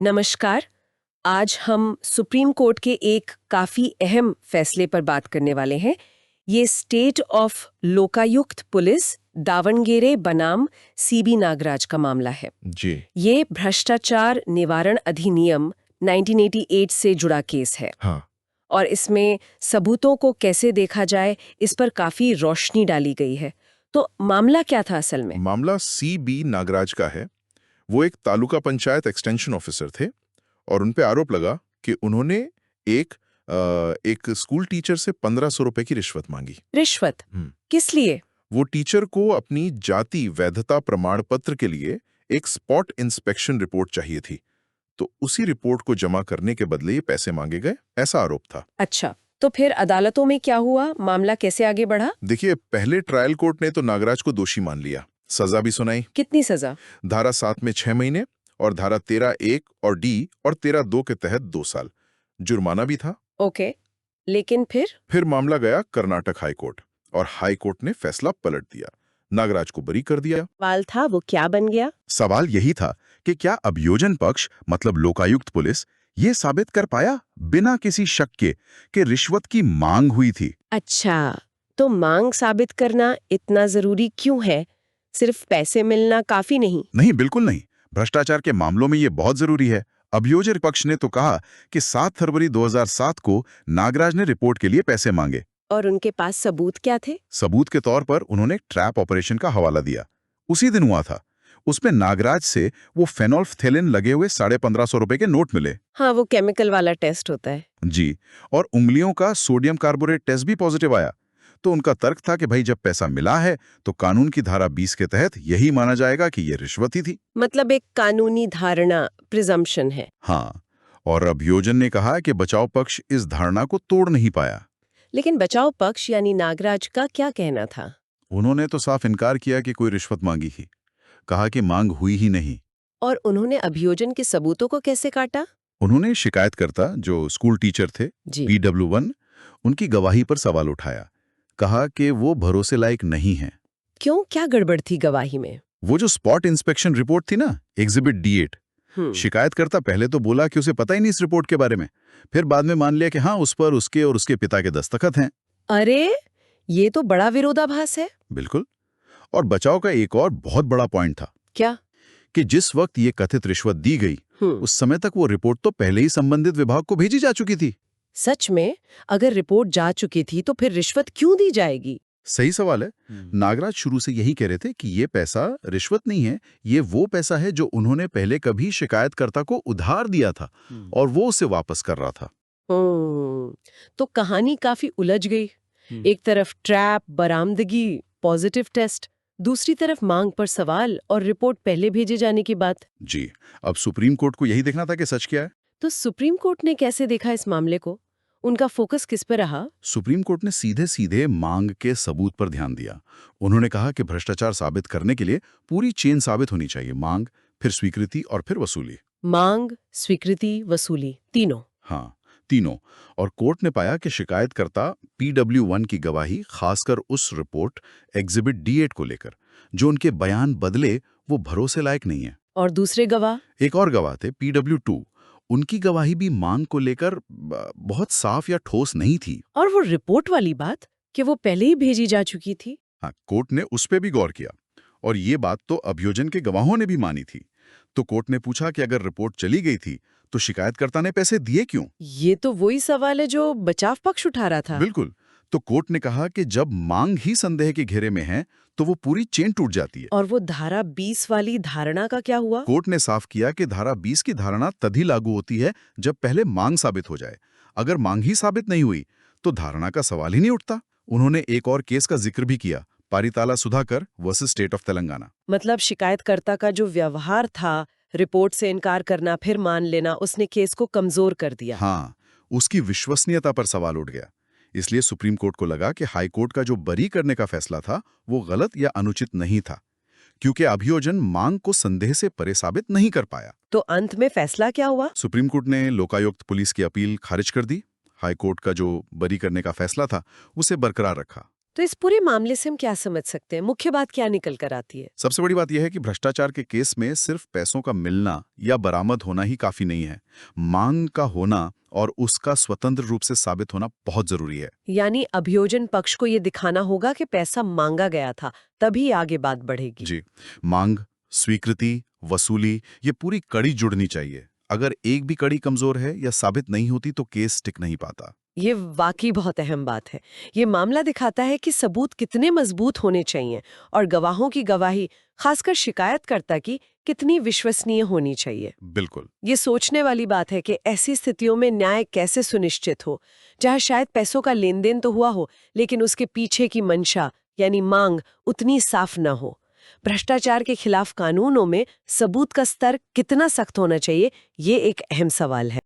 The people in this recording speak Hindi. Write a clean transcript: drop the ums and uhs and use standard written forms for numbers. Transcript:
नमस्कार। आज हम सुप्रीम कोर्ट के एक काफी अहम फैसले पर बात करने वाले हैं। ये state of Lokayukta police Davanagere बनाम सीबी नागराज का मामला है। जी। ये भ्रष्टाचार निवारण अधिनियम 1988 से जुड़ा केस है हाँ। और इसमें सबूतों को कैसे देखा जाए इस पर काफी रोशनी डाली गई है। तो मामला क्या था असल में? मामला CB नागराज का है। वो एक तालुका पंचायत एक्सटेंशन ऑफिसर थे और उन पे आरोप लगा कि उन्होंने एक एक स्कूल टीचर से 1500 रुपए की रिश्वत मांगी। रिश्वत? किस लिए? वो टीचर को अपनी जाति वैधता प्रमाण पत्र के लिए एक स्पॉट इंस्पेक्शन रिपोर्ट चाहिए थी, तो उसी रिपोर्ट को जमा करने के बदले ये पैसे मांगे गए, ऐसा आरोप था। अच्छा, तो फिर अदालतों में क्या हुआ? मामला कैसे आगे बढ़ा? देखिए, पहले ट्रायल कोर्ट ने तो नागराज को दोषी मान लिया, सजा भी सुनाई। कितनी सजा? धारा 7 में 6 महीने और धारा 13(1) और D और 13(2) के तहत 2 साल। जुर्माना भी था। ओके, लेकिन फिर मामला गया कर्नाटक हाई कोर्ट और हाई कोर्ट ने फैसला पलट दिया, नागराज को बरी कर दिया। सवाल था वो क्या बन गया? सवाल यही था कि क्या अभियोजन पक्ष मतलब लोकायुक्त पुलिस ये साबित कर पाया बिना किसी शक के कि रिश्वत की मांग हुई थी। अच्छा, तो मांग साबित करना इतना जरूरी क्यों है? सिर्फ पैसे मिलना काफी नहीं? नहीं, बिल्कुल नहीं। भ्रष्टाचार के मामलों में ये बहुत जरूरी है। अभियोजन पक्ष ने तो कहा कि 7 फरवरी 2007 को नागराज ने रिपोर्ट के लिए पैसे मांगे। और उनके पास सबूत क्या थे? सबूत के तौर पर उन्होंने ट्रैप ऑपरेशन का हवाला दिया। उसी दिन हुआ था। उसमें नागराज से वो फेनोल्फथेलिन लगे हुए 1550 रुपए के नोट मिले। हाँ, वो केमिकल वाला टेस्ट होता है। जी, और उंगलियों का सोडियम कार्बोरेट टेस्ट भी पॉजिटिव आया। तो उनका तर्क था कि भाई जब पैसा मिला है तो कानून की धारा 20 के तहत यही माना जाएगा कि ये रिश्वत ही थी। मतलब एक कानूनी धारणा, प्रिजम्पशन है। हाँ, और अभियोजन ने कहा कि बचाव पक्ष इस धारणा को तोड़ नहीं पाया। लेकिन बचाव पक्ष यानी नागराज का क्या कहना था? उन्होंने तो साफ इनकार किया कि कोई रिश्वत मांगी ही, कहा कि मांग हुई ही नहीं। और उन्होंने अभियोजन के सबूतों को कैसे काटा? उन्होंने शिकायतकर्ता जो स्कूल टीचर थे जी। PW1 उनकी गवाही पर सवाल उठाया, कहा कि वो भरोसे लायक नहीं है। क्यों, क्या गड़बड़ थी गवाही में? वो जो स्पॉट इंस्पेक्शन रिपोर्ट थी ना, एग्जिबिट D8, शिकायतकर्ता पहले तो बोला कि उसे पता ही नहीं इस रिपोर्ट के बारे में, फिर बाद में मान लिया कि हाँ, उस पर उसके और उसके पिता के दस्तखत हैं। अरे, ये तो बड़ा विरोधाभास है। बिल्कुल। और बचाव का एक और बहुत बड़ा पॉइंट था क्या? कि जिस वक्त ये कथित रिश्वत दी गई उस समय तक वो रिपोर्ट तो पहले ही संबंधित विभाग को भेजी जा चुकी थी। सच में? अगर रिपोर्ट जा चुकी थी तो फिर रिश्वत क्यों दी जाएगी? सही सवाल है। नागराज शुरू से यही कह रहे थे कि ये पैसा रिश्वत नहीं है, ये वो पैसा है जो उन्होंने पहले कभी शिकायतकर्ता को उधार दिया था और वो उसे वापस कर रहा था। तो कहानी काफी उलझ गई। एक तरफ ट्रैप, बरामदगी, पॉजिटिव टेस्ट, दूसरी तरफ मांग पर सवाल और रिपोर्ट पहले भेजे जाने की बात। जी, अब सुप्रीम कोर्ट को यही देखना था कि सच क्या है। तो सुप्रीम कोर्ट ने कैसे देखा इस मामले को? उनका फोकस किस पर रहा? सुप्रीम कोर्ट ने सीधे सीधे मांग के सबूत पर ध्यान दिया। उन्होंने कहा कि भ्रष्टाचार साबित करने के लिए पूरी चेन साबित होनी चाहिए, मांग, फिर स्वीकृति और फिर वसूली। मांग, स्वीकृति, वसूली, तीनों। हाँ, तीनों। और कोर्ट ने पाया कि शिकायतकर्ता PW1 की गवाही, खासकर उस रिपोर्ट एग्जिबिट D8 को लेकर, जो उनके बयान बदले, वो भरोसे लायक नहीं है। और दूसरे गवाह? एक और गवाह थे PW2, उनकी गवाही भी मांग को लेकर बहुत साफ या ठोस नहीं थी। और वो रिपोर्ट वाली बात कि वो पहले ही भेजी जा चुकी थी। हाँ, कोर्ट ने उस पे भी गौर किया और ये बात तो अभियोजन के गवाहों ने भी मानी थी। तो कोर्ट ने पूछा कि अगर रिपोर्ट चली गई थी तो शिकायतकर्ता ने पैसे दिए क्यों? ये तो वही सवाल है जो बचाव पक्ष उठा रहा था। बिल्कुल। तो कोर्ट ने कहा कि जब मांग ही संदेह के घेरे में है तो वो पूरी चेन टूट जाती है। और वो धारा 20 वाली धारणा का क्या हुआ? कोर्ट ने साफ किया कि धारा 20 की धारणा तभी लागू होती है जब पहले मांग साबित हो जाए। अगर मांग ही साबित नहीं हुई तो धारणा का सवाल ही नहीं उठता। उन्होंने एक और केस का जिक्र भी किया, Paritala Sudhakar versus state of Telangana. मतलब शिकायतकर्ता का जो व्यवहार था, रिपोर्ट से इनकार करना फिर मान लेना, उसने केस को कमजोर कर दिया। हाँ, उसकी विश्वसनीयता पर सवाल उठ गया। इसलिए सुप्रीम कोर्ट को लगा कि हाई कोर्ट का जो बरी करने का फैसला था वो गलत या अनुचित नहीं था, क्योंकि अभियोजन मांग को संदेह से परे साबित नहीं कर पाया। तो अंत में फैसला क्या हुआ? सुप्रीम कोर्ट ने लोकायुक्त पुलिस की अपील खारिज कर दी। हाई कोर्ट का जो बरी करने का फैसला था उसे बरकरार रखा। तो इस पूरे मामले से हम क्या समझ सकते हैं? मुख्य बात क्या निकल कर आती है? सबसे बड़ी बात यह है कि भ्रष्टाचार के केस में सिर्फ पैसों का मिलना या बरामद होना ही काफी नहीं है। मांग का होना और उसका स्वतंत्र रूप से साबित होना बहुत जरूरी है। यानी अभियोजन पक्ष को ये दिखाना होगा कि पैसा मांगा गया था, तभी आगे बात बढ़ेगी। जी, मांग, स्वीकृति, वसूली, ये पूरी कड़ी जुड़नी चाहिए। अगर एक भी कड़ी कमजोर है या साबित नहीं होती तो केस टिक नहीं पाता। ये वाकई बहुत अहम बात है। ये मामला दिखाता है कि सबूत कितने मजबूत होने चाहिए और गवाहों की गवाही, खासकर शिकायतकर्ता की, कितनी विश्वसनीय होनी चाहिए। बिल्कुल। ये सोचने वाली बात है कि ऐसी स्थितियों में न्याय कैसे सुनिश्चित हो, जहां शायद पैसों का लेन देन तो हुआ हो, लेकिन उसके पीछे की मंशा यानी मांग उतनी साफ न हो। भ्रष्टाचार के खिलाफ कानूनों में सबूत का स्तर कितना सख्त होना चाहिए, ये एक अहम सवाल है।